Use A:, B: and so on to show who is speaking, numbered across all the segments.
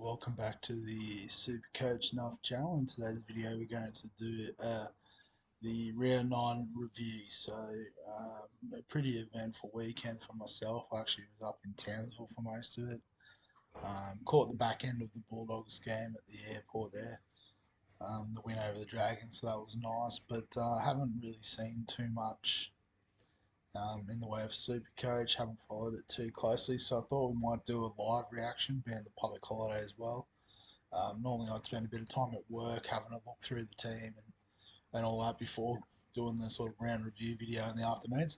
A: Welcome back to the SuperCoach Nuff channel. In today's video, we're going to do the round 9 review. A pretty eventful weekend for myself. I actually was up in Townsville for most of it. Caught the back end of the Bulldogs game at the airport there. The win over the Dragons, so that was nice. But I haven't really seen too much in the way of SuperCoach. Haven't followed it too closely, so I thought we might do a live reaction, being the public holiday as well. Normally I'd spend a bit of time at work having a look through the team and all that before doing the sort of round review video in the afternoons.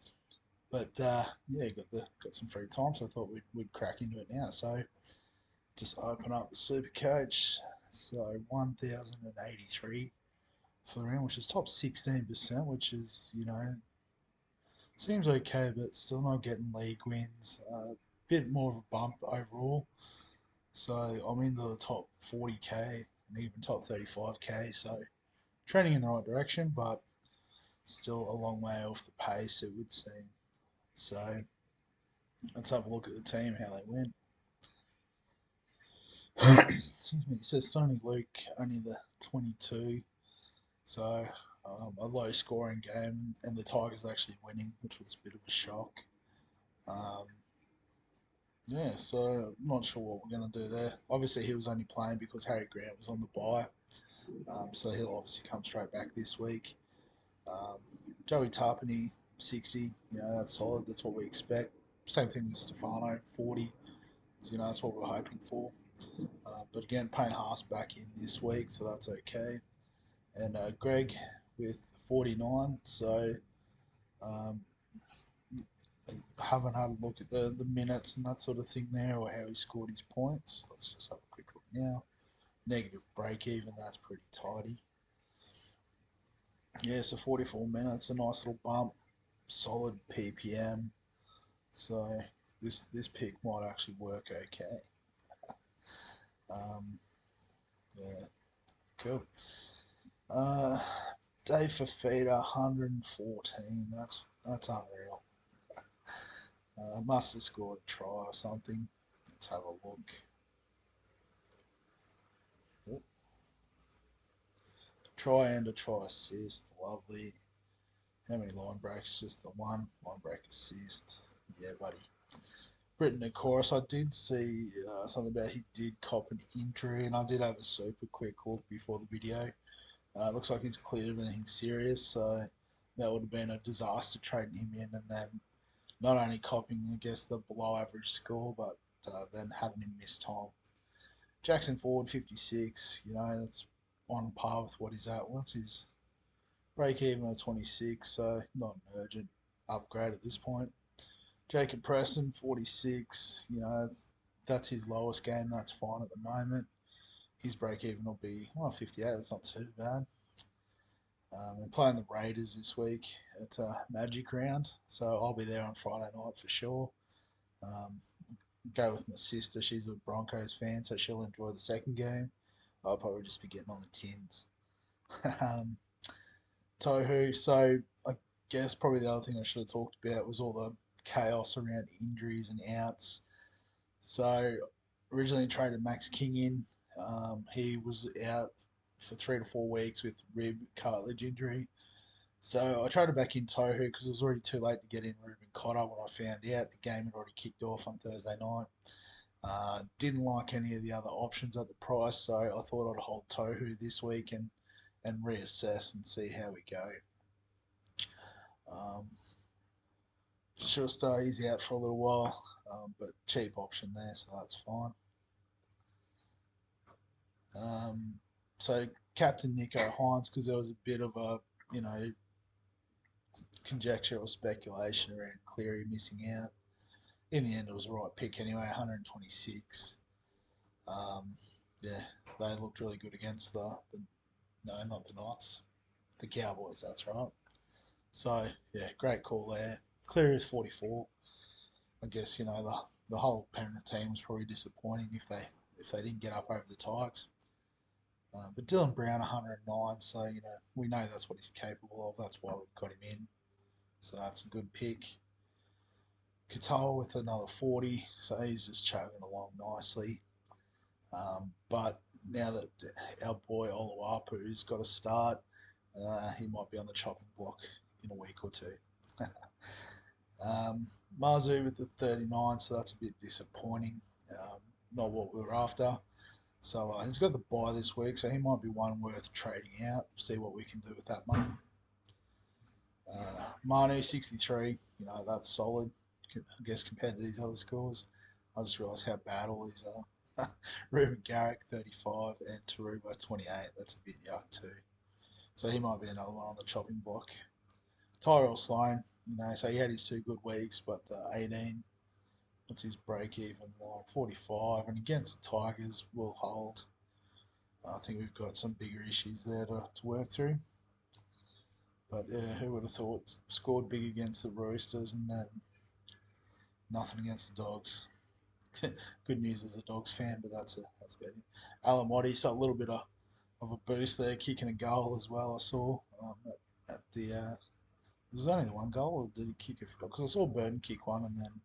A: But yeah, got some free time, so I thought we'd crack into it now. So just open up the SuperCoach. So 1,083 for the round, which is top 16%, which is, seems okay, but still not getting league wins. Bit more of a bump overall. So I'm into the top 40k and even top 35k. So trending in the right direction, but still a long way off the pace, it would seem. So let's have a look at the team, how they went. Excuse me. It says Sony Luke only the 22. So a low scoring game, and the Tigers actually winning, which was a bit of a shock. Yeah, so not sure what we're going to do there. Obviously, he was only playing because Harry Grant was on the bye, so he'll obviously come straight back this week. Joey Tarpany, 60, that's solid. That's what we expect. Same thing with Stefano, 40. So, that's what we're hoping for. But again, Payne Haas back in this week, so that's okay. And Greg with 49. So um, haven't had a look at the minutes and that sort of thing there, or how he scored his points. Let's just have a quick look now. Negative break even, that's pretty tidy. Yeah, so 44 minutes, a nice little bump, solid PPM. So this pick might actually work okay. Yeah, cool. Uh, Dave Fafita, 114. That's unreal. Must have scored a try or something. Let's have a look. Oh, try and a try assist. Lovely. How many line breaks? Just the one line break assist. Yeah, buddy. Britain, of course, I did see something about he did cop an injury, and I did have a super quick look before the video. Looks like he's cleared of anything serious, so that would have been a disaster trading him in, and then not only copying, I guess, the below average score, but then having him miss time. Jackson Ford, 56, that's on par with what he's at. What's his break even at 26, so not an urgent upgrade at this point. Jacob Preston, 46, that's his lowest game, that's fine at the moment. His break even will be 58, that's not too bad. We're playing the Raiders this week at Magic Round, so I'll be there on Friday night for sure. Go with my sister, she's a Broncos fan, so she'll enjoy the second game. I'll probably just be getting on the tins. Tohu, so I guess probably the other thing I should have talked about was all the chaos around injuries and outs. So originally traded Max King in. He was out for 3 to 4 weeks with rib cartilage injury. So I traded back in Tohu because it was already too late to get in Ruben Cotter when I found out the game had already kicked off on Thursday night. Didn't like any of the other options at the price, so I thought I'd hold Tohu this week and reassess and see how we go. Sure, he's out for a little while, but cheap option there, so that's fine. So Captain Nico Hines, because there was a bit of a, conjecture or speculation around Cleary missing out. In the end, it was the right pick anyway, 126. Yeah, they looked really good against no, not the Knights, the Cowboys, that's right. So, yeah, great call there. Cleary is 44. I guess, the whole Penrith team was probably disappointing if they didn't get up over the Tigers. But Dylan Brown, 109, so, we know that's what he's capable of. That's why we've got him in. So that's a good pick. Katoa with another 40, so he's just chugging along nicely. But now that our boy Oluwapu's got a start, he might be on the chopping block in a week or two. Marzu with the 39, so that's a bit disappointing. Not what we were after. So he's got the bye this week, so he might be one worth trading out. See what we can do with that money. Manu 63, that's solid. I guess compared to these other scores, I just realised how bad all these are. Ruben Garrick 35 and Taruba 28. That's a bit yuck too. So he might be another one on the chopping block. Tyrell Sloan, so he had his 2 good weeks, but 18. What's his break even? Like 45. And against the Tigers, will hold. I think we've got some bigger issues there to work through. But yeah, who would have thought scored big against the Roosters and then nothing against the Dogs? Good news as a Dogs fan, but that's about it. Alamotti, so a little bit of a boost there, kicking a goal as well. I saw at the there was only the 1 goal, or did he kick a? Because I saw Burton kick one and then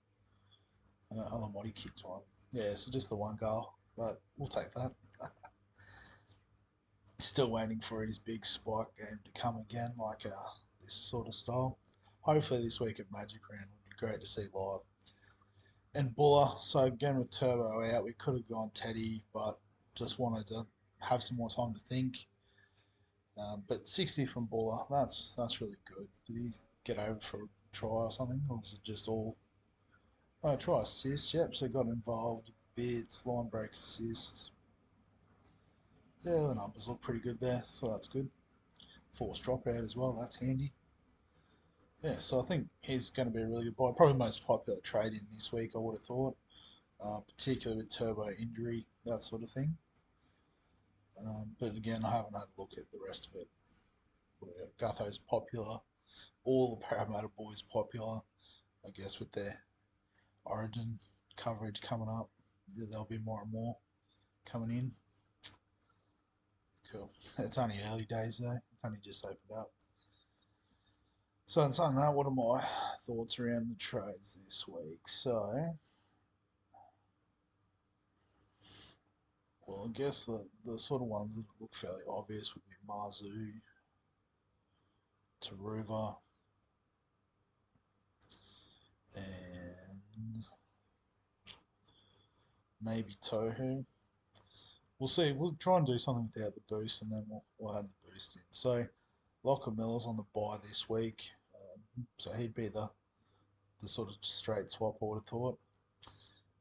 A: Alamotti kicked one. Yeah, so just the 1 goal, but we'll take that. Still waiting for his big spike game to come again, like this sort of style. Hopefully this week at Magic Round would be great to see live. And Buller, so again with Turbo out, we could have gone Teddy, but just wanted to have some more time to think. But 60 from Buller, that's really good. Did he get over for a try or something, or was it just all? Oh, try assist, yep. So got involved, bits, line break assists. Yeah, the numbers look pretty good there, so that's good. Forced dropout as well, that's handy. Yeah, so I think he's going to be a really good buy. Probably the most popular trade in this week, I would have thought, particularly with Turbo injury, that sort of thing. But again, I haven't had a look at the rest of it. Gutho's popular. All the Parramatta boys popular, I guess, with their Origin coverage coming up. There'll be more and more coming in. Cool. It's only early days though. It's only just opened up. So in saying that, what are my thoughts around the trades this week? So, well, I guess the sort of ones that look fairly obvious would be Marzu, Taruva, and maybe Tohu. We'll see. We'll try and do something without the boost, and then we'll add the boost in. So, Locker Miller's on the bye this week, so he'd be the sort of straight swap I would have thought.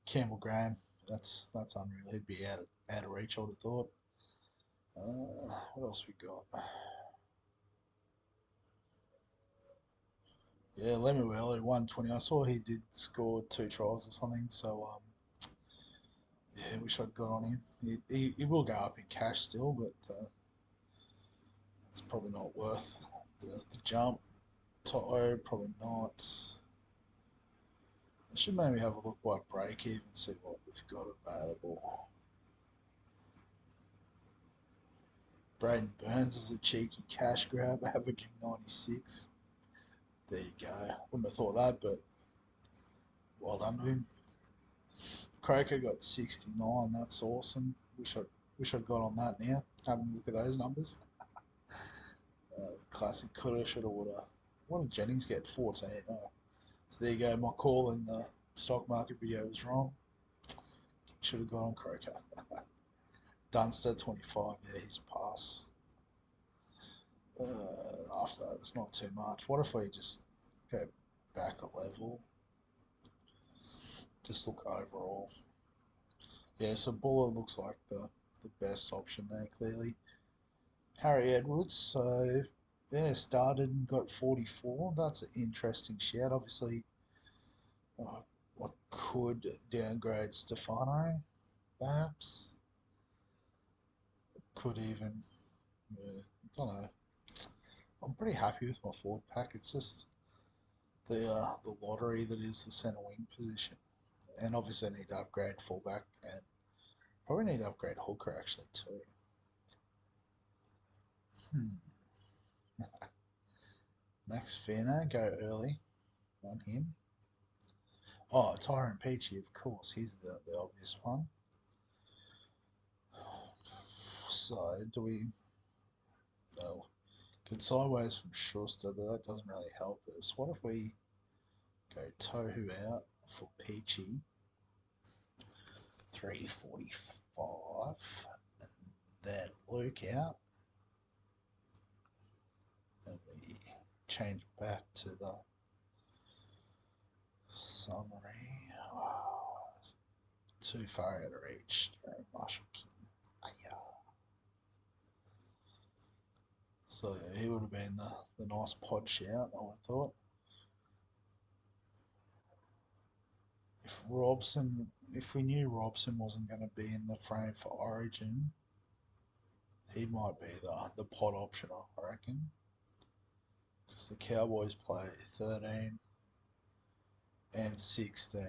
A: Campbell Graham, that's unreal. He'd be out of reach, I would have thought. What else we got? Yeah, Lemuelu 120. I saw he did score 2 tries or something. So yeah, wish I'd got on him. He will go up in cash still, but it's probably not worth the jump. Toto, probably not. I should maybe have a look by break even, see what we've got available. Braden Burns is a cheeky cash grab, averaging 96. There you go. Wouldn't have thought that, but well done to him. Croker got 69. That's awesome. Wish I'd got on that now. Having a look at those numbers. Classic coulda, shoulda, woulda. What did Jennings get? 14. Oh. So there you go. My call in the stock market video was wrong. Should have got on Croker. Dunster 25. Yeah, he's pass. After that, it's not too much. What if we just go back a level? Just look overall. Yeah, so Buller looks like the best option there, clearly. Harry Edwards, so yeah, started and got 44. That's an interesting shout. Obviously, I could downgrade Stefano, perhaps. Could even, yeah, I don't know. I'm pretty happy with my forward pack. It's just the lottery that is the centre wing position, and obviously I need to upgrade fullback and probably need to upgrade hooker actually too. Max Fierno, go early on him. Oh, Tyrone Peachy, of course. He's the obvious one. So do we? No, get sideways from Schuster, but that doesn't really help us. What if we go Tohu out for Peachy? 345. And then Luke out. And we change back to the summary. Oh, too far out of reach. Marshall King. So yeah, he would have been the nice pod shout, I would have thought. If we knew Robson wasn't going to be in the frame for Origin, he might be the pod option, I reckon. Because the Cowboys play 13 and 16.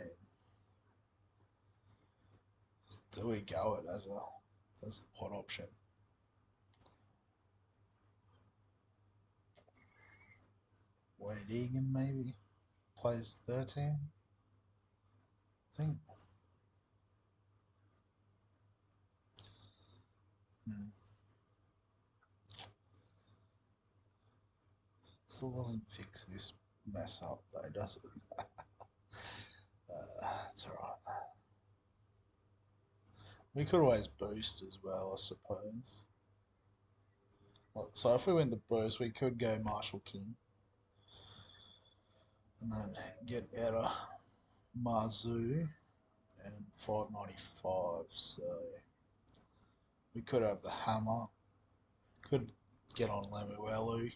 A: Do we go it as the pod option? Wade Egan maybe plays 13, I think. Still doesn't fix this mess up though, does it? It's alright. We could always boost as well, I suppose. So if we went the boost, we could go Marshall King and then get out of Marzu and 595. So we could have the hammer. Could get on Lemuelu.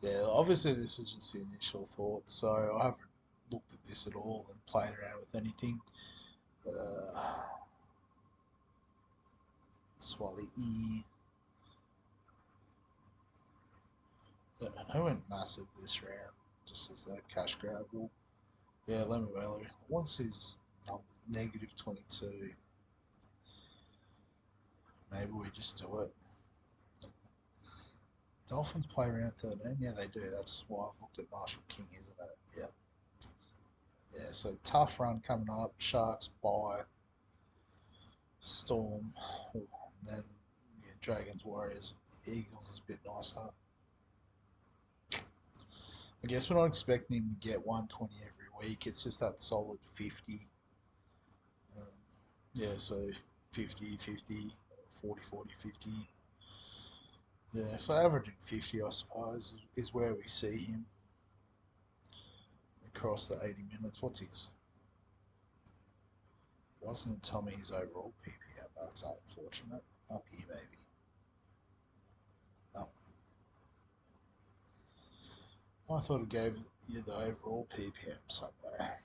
A: Yeah, obviously this is just the initial thoughts, so I haven't looked at this at all and played around with anything. Swally E. Who went massive this round? Just as a cash grab. Yeah, Lemuelu. Once he's negative 22, maybe we just do it. Dolphins play around 13. Yeah, they do. That's why I've looked at Marshall King, isn't it? Yeah. Yeah, so tough run coming up. Sharks bye. Storm. And then Dragons, Warriors, Eagles is a bit nicer. I guess we're not expecting him to get 120 every week. It's just that solid 50. Yeah, so 50, 50, 40, 40, 50. Yeah, so averaging 50, I suppose, is where we see him across the 80 minutes. What's his? Why doesn't it tell me his overall PPM? That's unfortunate. Up here, maybe. Oh. I thought it gave you the overall PPM somewhere.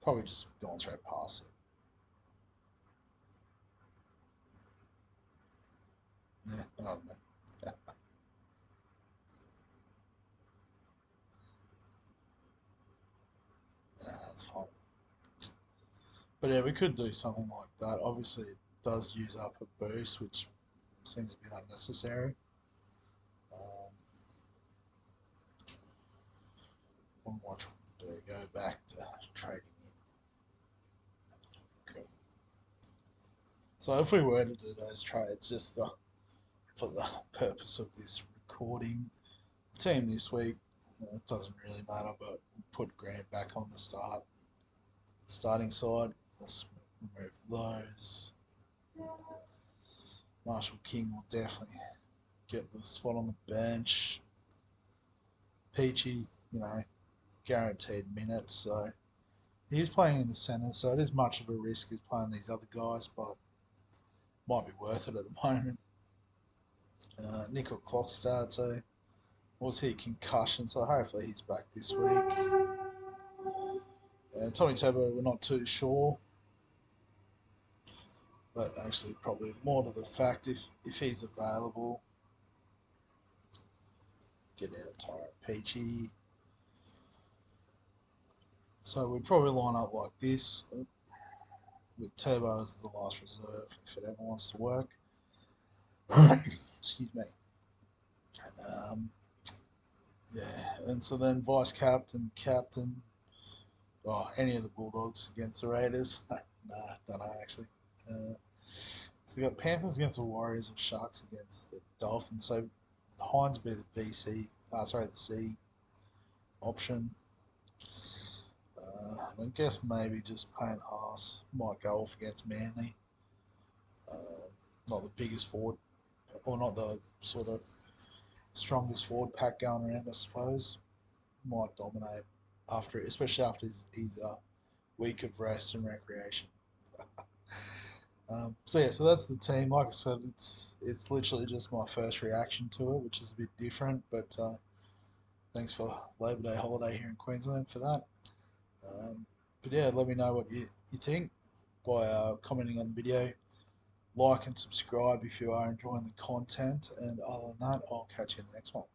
A: Probably just gone straight past it. Yeah, I don't know. Yeah, that's fine. But yeah, we could do something like that. Obviously, it does use up a boost, which seems a bit unnecessary. Um, what watch do go back to trading in. Okay. So if we were to do those trades, just for the purpose of this recording, the team this week, it doesn't really matter, but put Grant back on the starting side. Let's remove those. Marshall King will definitely get the spot on the bench. Peachy, guaranteed minutes, so he's playing in the centre, so it is much of a risk as playing these other guys, but might be worth it at the moment. Nickel Clockstad, so was he concussion, so hopefully he's back this week. Tommy Tabo, we're not too sure, but actually probably more to the fact if he's available. Get out Tyrant Peachy. So we'd probably line up like this with Turbo as the last reserve if it ever wants to work. Excuse me. Yeah, and so then vice captain, captain. any of the Bulldogs against the Raiders. Nah, don't know actually. Uh, so we got Panthers against the Warriors and Sharks against the Dolphins. So Hines be the VC, the C option. I guess maybe just Payne Haas might go off against Manly. Not the biggest forward, or not the sort of strongest forward pack going around, I suppose. Might dominate after, especially after his week of rest and recreation. So that's the team. Like I said, it's literally just my first reaction to it, which is a bit different. But thanks for Labor Day holiday here in Queensland for that. But yeah, let me know what you think by commenting on the video. Like and subscribe if you are enjoying the content. And other than that, I'll catch you in the next one.